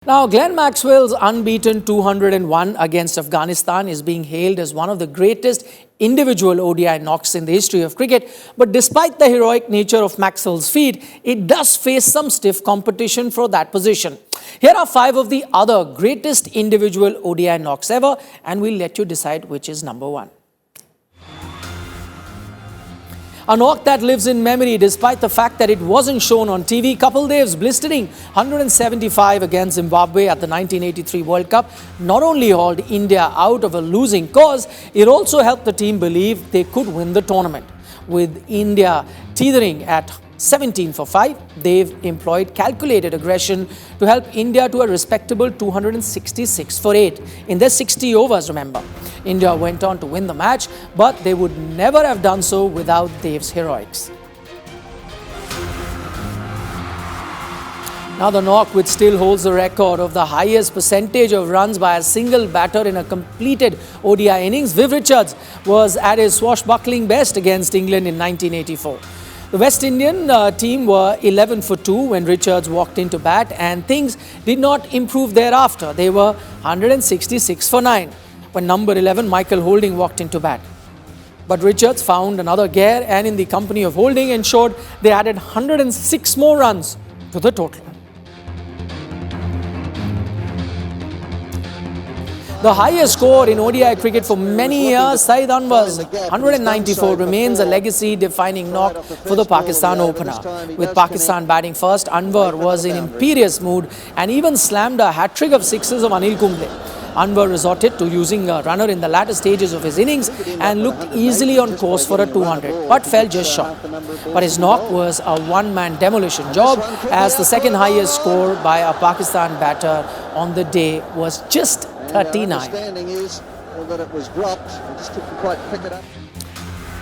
Now, Glenn Maxwell's unbeaten 201 against Afghanistan is being hailed as one of the greatest individual ODI knocks in the history of cricket. But despite the heroic nature of Maxwell's feat, it does face some stiff competition for that position. Here are 5 of the other greatest individual ODI knocks ever, and we'll let you decide which is number 1. A knock that lives in memory despite the fact that it wasn't shown on TV. Kapil Dev's blistering 175 against Zimbabwe at the 1983 World Cup not only hauled India out of a losing cause, it also helped the team believe they could win the tournament. With India teetering at 17 for 5, Dev employed calculated aggression to help India to a respectable 266 for 8 in their 60 overs, remember. India went on to win the match, but they would never have done so without Dev's heroics. Now the knock, which still holds the record of the highest percentage of runs by a single batter in a completed ODI innings, Viv Richards was at his swashbuckling best against England in 1984. The West Indian team were 11 for 2 when Richards walked into bat, and things did not improve thereafter. They were 166 for 9 when number 11 Michael Holding walked into bat. But Richards found another gear and in the company of Holding ensured they added 106 more runs to the total. The highest score in ODI cricket for many years, Saeed Anwar's 194 remains a legacy-defining knock for the Pakistan opener. With Pakistan batting first, Anwar was in imperious mood and even slammed a hat-trick of sixes of Anil Kumble. Anwar resorted to using a runner in the latter stages of his innings and looked easily on course for a 200, but fell just short. But his knock was a one-man demolition job, as the second highest score by a Pakistan batter on the day was just 39.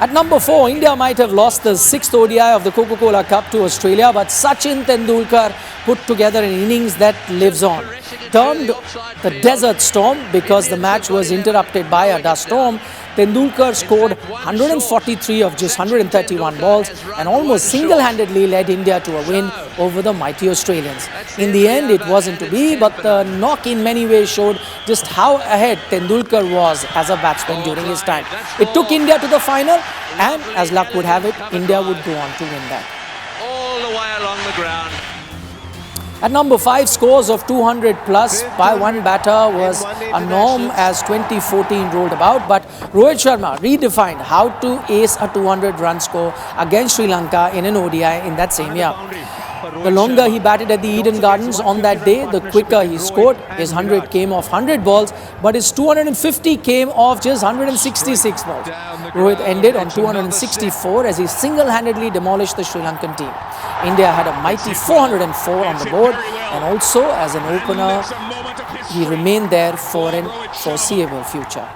At number 4, India might have lost the 6th ODI of the Coca-Cola Cup to Australia, but Sachin Tendulkar put together an innings that lives on. Termed the Desert Storm because the match was interrupted by a dust storm, Tendulkar scored 143 of just 131 balls and almost single-handedly led India to a win over the mighty Australians. In the end, it wasn't to be, but the knock in many ways showed just how ahead Tendulkar was as a batsman during his time. It took India to the final, and as luck would have it, India would go on to win that. All the way along the ground. At number 5, scores of 200 plus by one batter was a norm as 2014 rolled about, but Rohit Sharma redefined how to ace a 200-run score against Sri Lanka in an ODI in that same year. The longer he batted at the Eden Gardens on that day, the quicker he scored. His 100 came off 100 balls, but his 250 came off just 166 balls. Rohit ended on 264 as he single-handedly demolished the Sri Lankan team. India had a mighty 404 on the board, and also as an opener, he remained there for an foreseeable future.